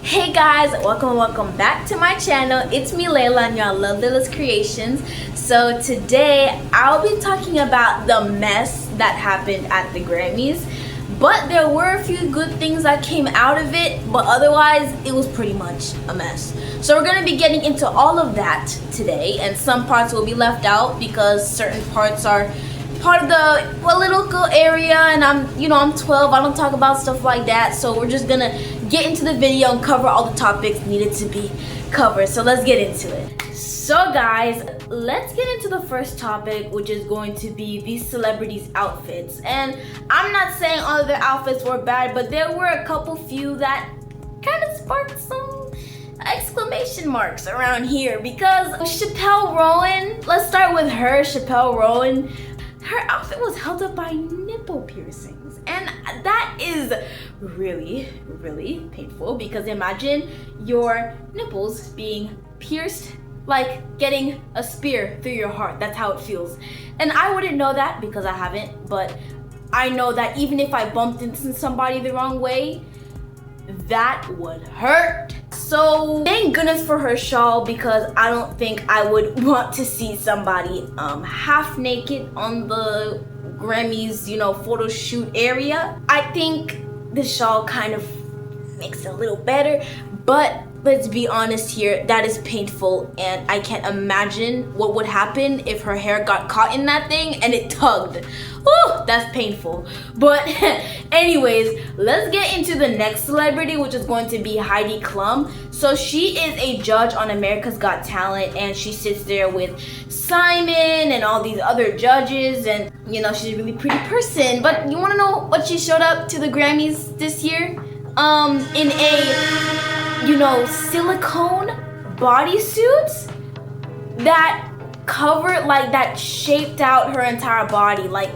Hey guys, welcome back to my channel. It's me, Layla, and y'all love Layla's Creations. So today I'll be talking about the mess that happened at the Grammys, but there were a few good things that came out of it, but otherwise it was pretty much a mess. So we're gonna be getting into all of that today, and some parts will be left out because certain parts are part of the political area, and I'm 12. I don't talk about stuff like that, so we're just gonna get into the video and cover all the topics needed to be covered. So let's get into it. So guys, let's get into the first topic, which is going to be these celebrities' outfits. And I'm not saying all of their outfits were bad, but there were a couple few that kind of sparked some exclamation marks around here, because Chappelle Rowan, let's start with her. Chappelle Rowan, her outfit was held up by nipple piercings, and that is really painful, because imagine your nipples being pierced, like getting a spear through your heart. That's how it feels. And I wouldn't know that because I haven't, but I know that even if I bumped into somebody the wrong way, that would hurt. So thank goodness for her shawl, because I don't think I would want to see somebody half naked on the Grammys, photo shoot area. I think the shawl kind of makes it a little better, but let's be honest here, that is painful, and I can't imagine what would happen if her hair got caught in that thing and it tugged. Ooh, that's painful. But anyways, let's get into the next celebrity, which is going to be Heidi Klum. So she is a judge on America's Got Talent, and she sits there with Simon and all these other judges, and she's a really pretty person. But you want to know what she showed up to the Grammys this year? In a silicone bodysuit that covered, like, that shaped out her entire body. Like,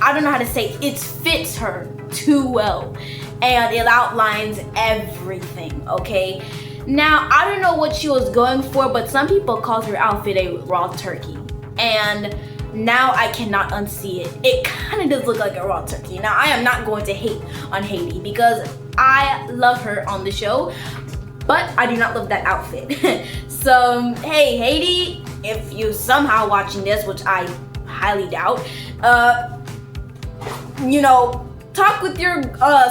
I don't know how to say it. It fits her too well, and it outlines everything, okay? Now, I don't know what she was going for, but some people called her outfit a raw turkey, and now I cannot unsee it. It kind of does look like a raw turkey. Now, I am not going to hate on Haiti because I love her on the show, but I do not love that outfit. So, hey, Haiti, if you somehow watching this, which I highly doubt, talk with your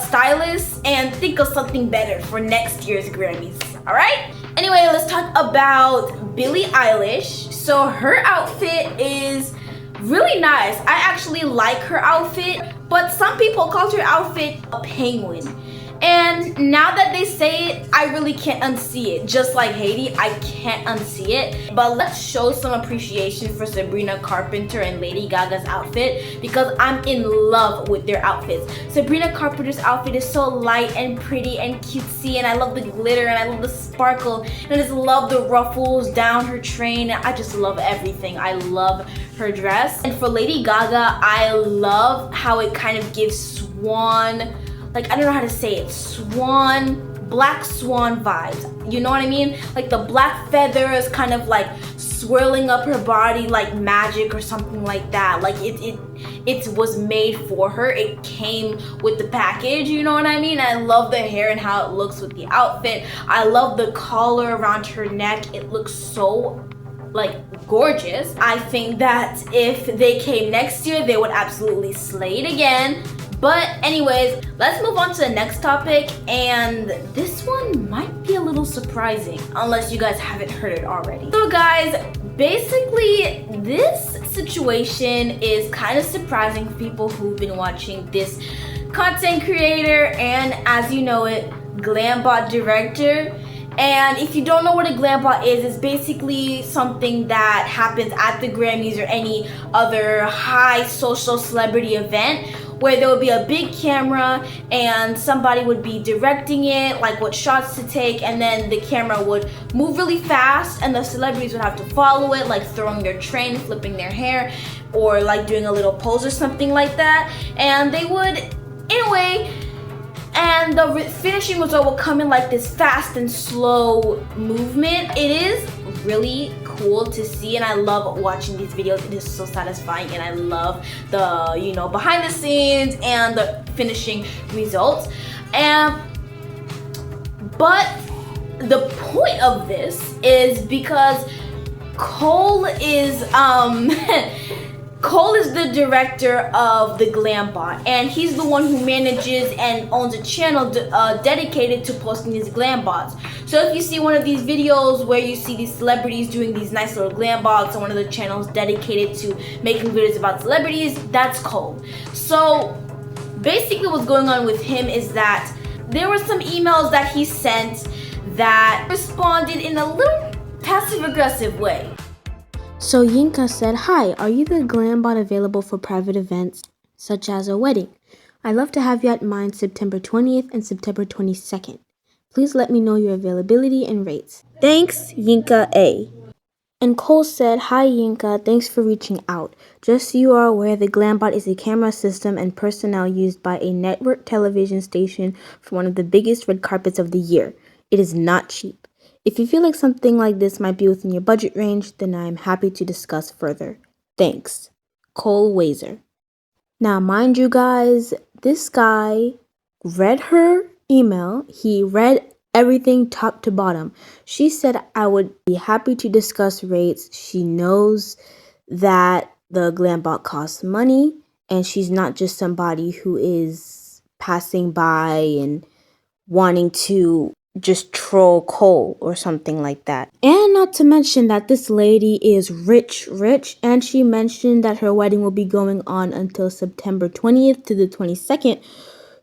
stylist and think of something better for next year's Grammys, all right? Anyway, let's talk about Billie Eilish. So her outfit is really nice. I actually like her outfit, but some people called her outfit a penguin. And now that they say it, I really can't unsee it. Just like Haiti, I can't unsee it. But let's show some appreciation for Sabrina Carpenter and Lady Gaga's outfit, because I'm in love with their outfits. Sabrina Carpenter's outfit is so light and pretty and cutesy, and I love the glitter and I love the sparkle, and I just love the ruffles down her train. I just love everything. I love her dress. And for Lady Gaga, I love how it kind of gives swan, like, I don't know how to say it, black swan vibes. You know what I mean? Like the black feathers kind of like swirling up her body like magic or something like that. Like it was made for her. It came with the package, you know what I mean? I love the hair and how it looks with the outfit. I love the collar around her neck. It looks so, like, gorgeous. I think that if they came next year, they would absolutely slay it again. But anyways, let's move on to the next topic, and this one might be a little surprising unless you guys haven't heard it already. So guys, basically this situation is kind of surprising for people who've been watching this content creator and, as you know it, Glambot director. And if you don't know what a Glambot is, it's basically something that happens at the Grammys or any other high social celebrity event, where there would be a big camera and somebody would be directing it, like what shots to take, and then the camera would move really fast and the celebrities would have to follow it, like throwing their train, flipping their hair, or like doing a little pose or something like that. And they would, in a way, and the finishing result will come in like this fast and slow movement. It is really cool to see, and I love watching these videos. It is so satisfying, and I love the behind the scenes and the finishing results. But the point of this is because Cole is Cole is the director of the Glambot, and he's the one who manages and owns a channel dedicated to posting his Glambots. So if you see one of these videos where you see these celebrities doing these nice little Glambots on one of the channels dedicated to making videos about celebrities, that's Cole. So basically what's going on with him is that there were some emails that he sent that responded in a little passive-aggressive way. So Yinka said, "Hi, are you the Glambot available for private events such as a wedding? I'd love to have you at mine September 20th and September 22nd. Please let me know your availability and rates. Thanks, Yinka A." And Cole said, "Hi Yinka, thanks for reaching out. Just so you are aware, the Glambot is a camera system and personnel used by a network television station for one of the biggest red carpets of the year. It is not cheap. If you feel like something like this might be within your budget range, then I am happy to discuss further. Thanks, Cole Wazer." Now, mind you guys, this guy read her email. He read everything top to bottom. She said, "I would be happy to discuss rates." She knows that the Glambot costs money, and she's not just somebody who is passing by and wanting to just troll Cole or something like that. And not to mention that this lady is rich, and she mentioned that her wedding will be going on until September 20th to the 22nd.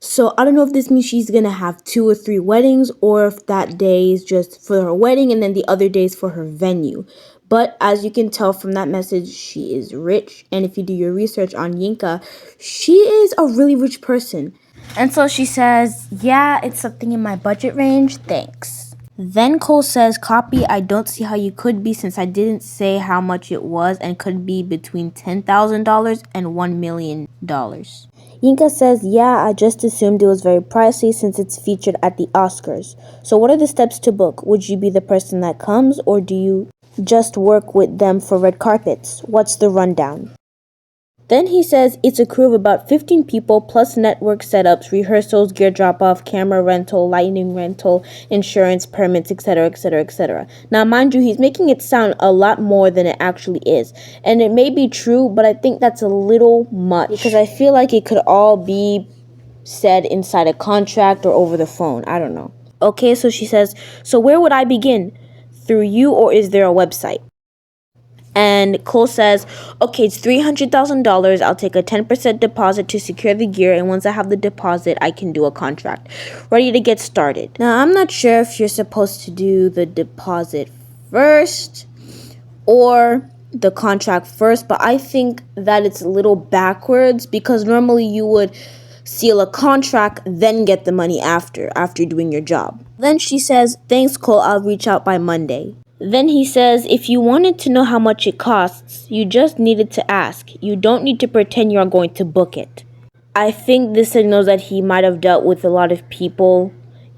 So I don't know if this means she's gonna have 2 or 3 weddings, or if that day is just for her wedding and then the other days for her venue. But as you can tell from that message, she is rich, and if you do your research on Yinka, she is a really rich person. And so she says, "Yeah, it's something in my budget range, thanks." Then Cole says, "Copy, I don't see how you could be since I didn't say how much it was and could be between $10,000 and $1 million. Yinka says, "Yeah, I just assumed it was very pricey since it's featured at the Oscars. So what are the steps to book? Would you be the person that comes, or do you just work with them for red carpets? What's the rundown?" Then he says, "It's a crew of about 15 people plus network setups, rehearsals, gear drop-off, camera rental, lighting rental, insurance, permits, etc., etc., etc." Now, mind you, he's making it sound a lot more than it actually is. And it may be true, but I think that's a little much, because I feel like it could all be said inside a contract or over the phone. I don't know. Okay, so she says, "So where would I begin? Through you, or is there a website?" And Cole says, "Okay, it's $300,000. I'll take a 10% deposit to secure the gear, and once I have the deposit, I can do a contract. Ready to get started." Now, I'm not sure if you're supposed to do the deposit first or the contract first, but I think that it's a little backwards, because normally you would seal a contract, then get the money after doing your job. Then she says, "Thanks, Cole. I'll reach out by Monday." Then he says, "If you wanted to know how much it costs, you just needed to ask. You don't need to pretend you are going to book it." I think this signals that he might have dealt with a lot of people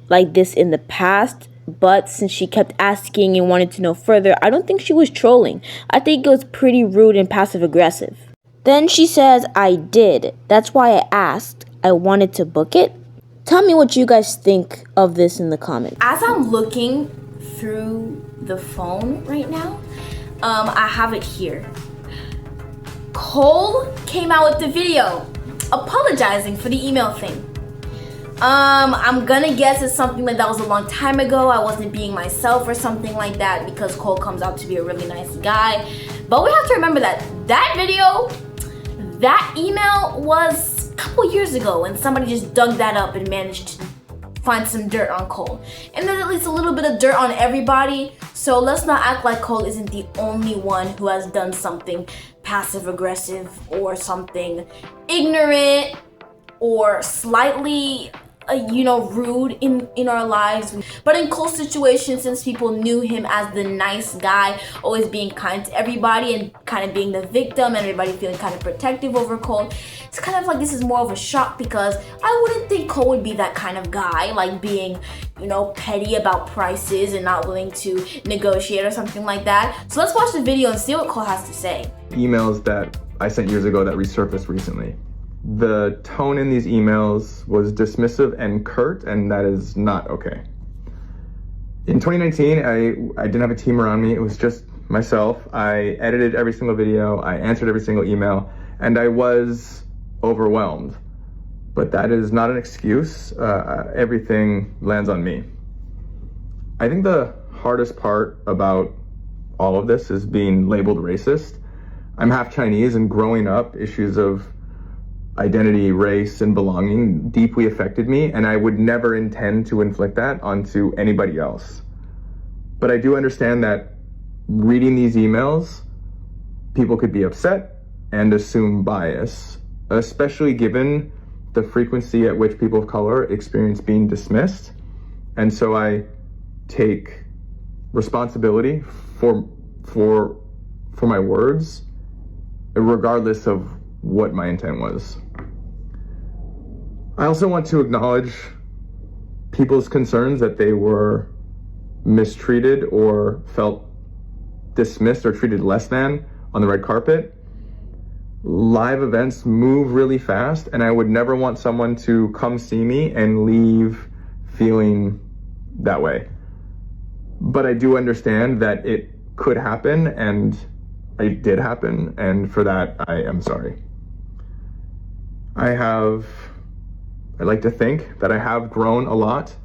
like this in the past, but since she kept asking and wanted to know further, I don't think she was trolling. I think it was pretty rude and passive-aggressive. Then she says, "I did. That's why I asked. I wanted to book it." Tell me what you guys think of this in the comments. As I'm looking through the phone right now, I have it here. Cole came out with the video apologizing for the email thing. I'm gonna guess it's something that was a long time ago. I wasn't being myself or something like that, because Cole comes out to be a really nice guy. But we have to remember that video, that email was a couple years ago, and somebody just dug that up and managed to find some dirt on Cole. And there's at least a little bit of dirt on everybody, so let's not act like Cole isn't the only one who has done something passive-aggressive or something ignorant or slightly rude in our lives. But in Cole's situation, since people knew him as the nice guy, always being kind to everybody and kind of being the victim, and everybody feeling kind of protective over Cole, it's kind of like this is more of a shock, because I wouldn't think Cole would be that kind of guy, like being, petty about prices and not willing to negotiate or something like that. So let's watch the video and see what Cole has to say. Emails that I sent years ago that resurfaced recently. The tone in these emails was dismissive and curt, and that is not okay. In 2019, I didn't have a team around me. It was just myself. I edited every single video. I answered every single email, and I was overwhelmed. But that is not an excuse. Everything lands on me. I think the hardest part about all of this is being labeled racist. I'm half Chinese, and growing up, issues of identity, race, and belonging deeply affected me, and I would never intend to inflict that onto anybody else. But I do understand that reading these emails, people could be upset and assume bias, especially given the frequency at which people of color experience being dismissed. And so I take responsibility for my words, regardless of what my intent was. I also want to acknowledge people's concerns that they were mistreated or felt dismissed or treated less than on the red carpet. Live events move really fast, and I would never want someone to come see me and leave feeling that way. But I do understand that it could happen, and it did happen, and for that, I am sorry. I like to think that I have grown a lot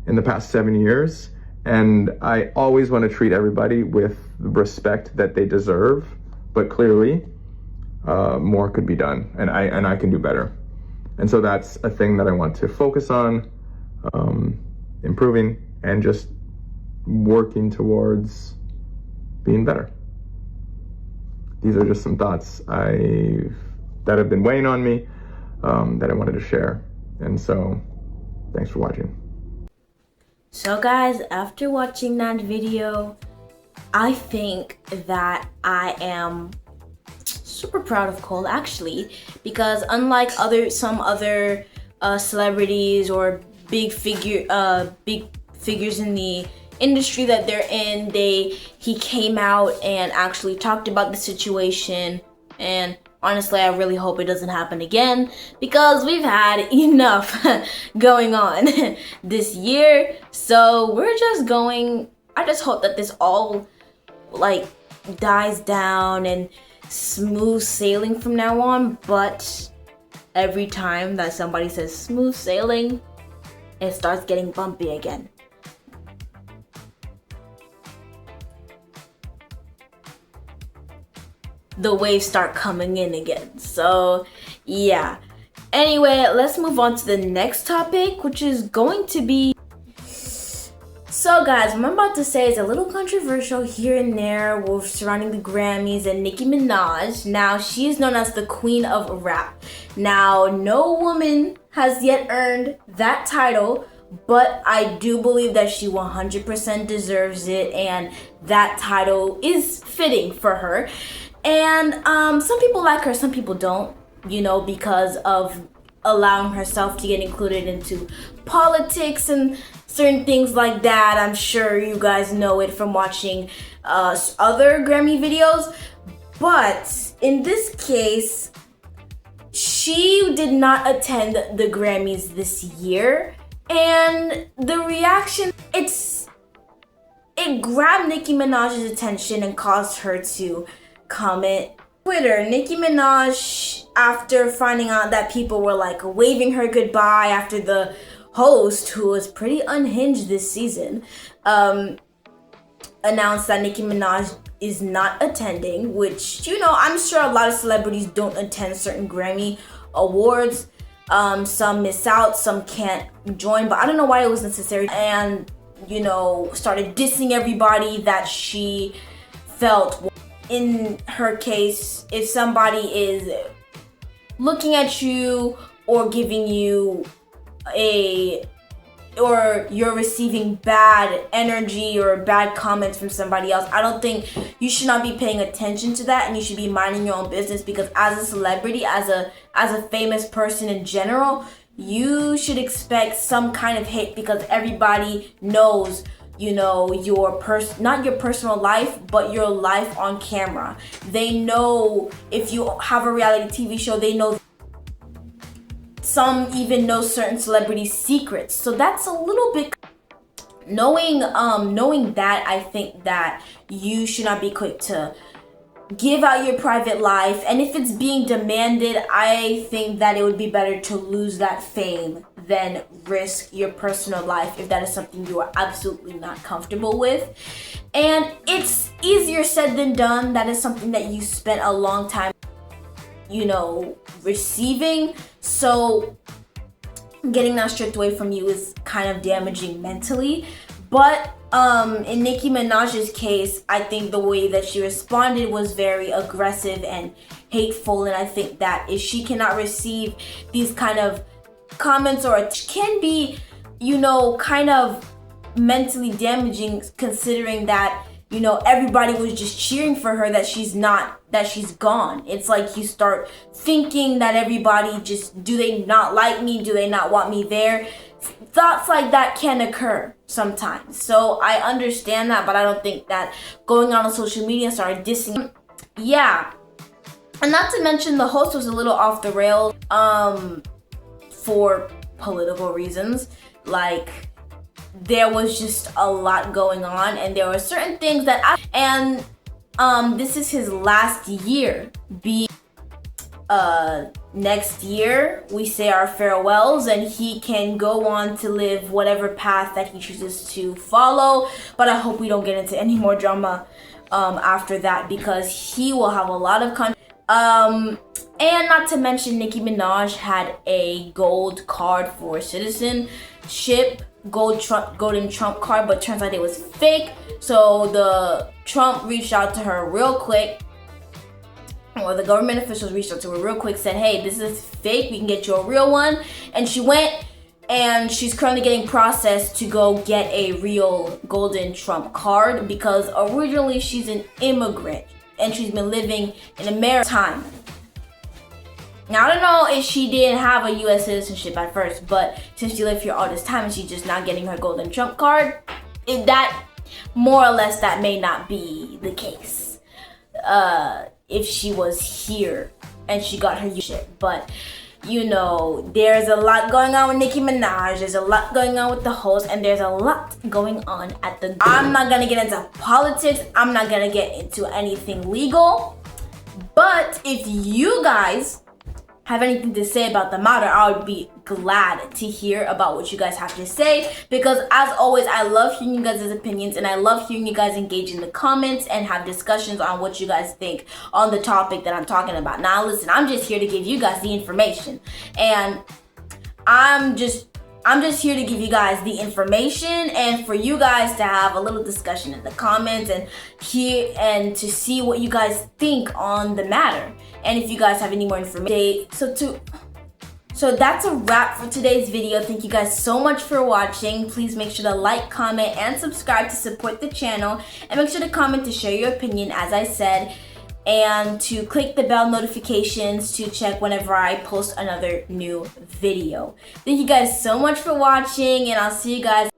in the past 7 years, and I always want to treat everybody with the respect that they deserve, but clearly more could be done, and I can do better. And so that's a thing that I want to focus on, improving and just working towards being better. These are just some thoughts that have been weighing on me, that I wanted to share. And so, thanks for watching. So guys, after watching that video, I think that I am super proud of Cole, actually, because unlike some other celebrities or big figures in the industry that they're in, he came out and actually talked about the situation. And honestly, I really hope it doesn't happen again, because we've had enough going on this year. So I just hope that this all dies down and smooth sailing from now on. But every time that somebody says smooth sailing, it starts getting bumpy again. The waves start coming in again. So yeah, anyway, let's move on to the next topic, which is going to be, so guys, what I'm about to say is a little controversial here and there surrounding the Grammys and Nicki Minaj. Now, she is known as the queen of rap. Now, no woman has yet earned that title, but I do believe that she 100% deserves it, and that title is fitting for her. And some people like her, some people don't, because of allowing herself to get included into politics and certain things like that. I'm sure you guys know it from watching other Grammy videos. But in this case, she did not attend the Grammys this year. And the reaction, it grabbed Nicki Minaj's attention and caused her to comment. Twitter, Nicki Minaj, after finding out that people were waving her goodbye after the host, who was pretty unhinged this season, announced that Nicki Minaj is not attending, which, I'm sure a lot of celebrities don't attend certain Grammy awards. Some miss out, some can't join, but I don't know why it was necessary. And, started dissing everybody that she felt. In her case, if somebody is looking at you or giving you or you're receiving bad energy or bad comments from somebody else, I don't think you should not be paying attention to that, and you should be minding your own business. Because as a celebrity, as a famous person in general, you should expect some kind of hate, because everybody knows not your personal life, but your life on camera. They know if you have a reality TV show, they know. Some even know certain celebrities' secrets. So that's a little bit knowing that, I think that you should not be quick to give out your private life, and if it's being demanded, I think that it would be better to lose that fame than risk your personal life if that is something you are absolutely not comfortable with. And it's easier said than done. That is something that you spent a long time, receiving. So getting that stripped away from you is kind of damaging mentally. But in Nicki Minaj's case, I think the way that she responded was very aggressive and hateful, and I think that if she cannot receive these kind of comments, or it can be, kind of mentally damaging, considering that, everybody was just cheering for her, that she's gone. It's like you start thinking that everybody do they not like me? Do they not want me there? Thoughts like that can occur sometimes. So I understand that, but I don't think that going on social media and start dissing. Yeah. And not to mention, the host was a little off the rails for political reasons. Like, there was just a lot going on, and there were certain things that this is his last year being next year we say our farewells, and he can go on to live whatever path that he chooses to follow. But I hope we don't get into any more drama after that, because he will have a lot of and not to mention, Nicki Minaj had a gold card for citizenship, golden Trump card, but turns out it was fake. So the Trump reached out to her real quick, or the government officials reached out to her real quick, said, hey, this is fake, we can get you a real one. And she went, and she's currently getting processed to go get a real golden Trump card, because originally she's an immigrant and she's been living in America time. Now, I don't know if she didn't have a U.S. citizenship at first, but since she lived here all this time and she's just not getting her golden Trump card, more or less that may not be the case. If she was here and she got her shit. But, there's a lot going on with Nicki Minaj, there's a lot going on with the host, and there's a lot going on at the... I'm not gonna get into politics, I'm not gonna get into anything legal, but if you guys have anything to say about the matter, I would be glad to hear about what you guys have to say, because as always, I love hearing you guys' opinions, and I love hearing you guys engage in the comments and have discussions on what you guys think on the topic that I'm talking about. Now listen, I'm just here to give you guys the information, and I'm just here to give you guys the information, and for you guys to have a little discussion in the comments and to see what you guys think on the matter. And if you guys have any more information, so that's a wrap for today's video. Thank you guys so much for watching. Please make sure to like, comment, and subscribe to support the channel, and make sure to comment to share your opinion, as I said, and to click the bell notifications to check whenever I post another new video. Thank you guys so much for watching, and I'll see you guys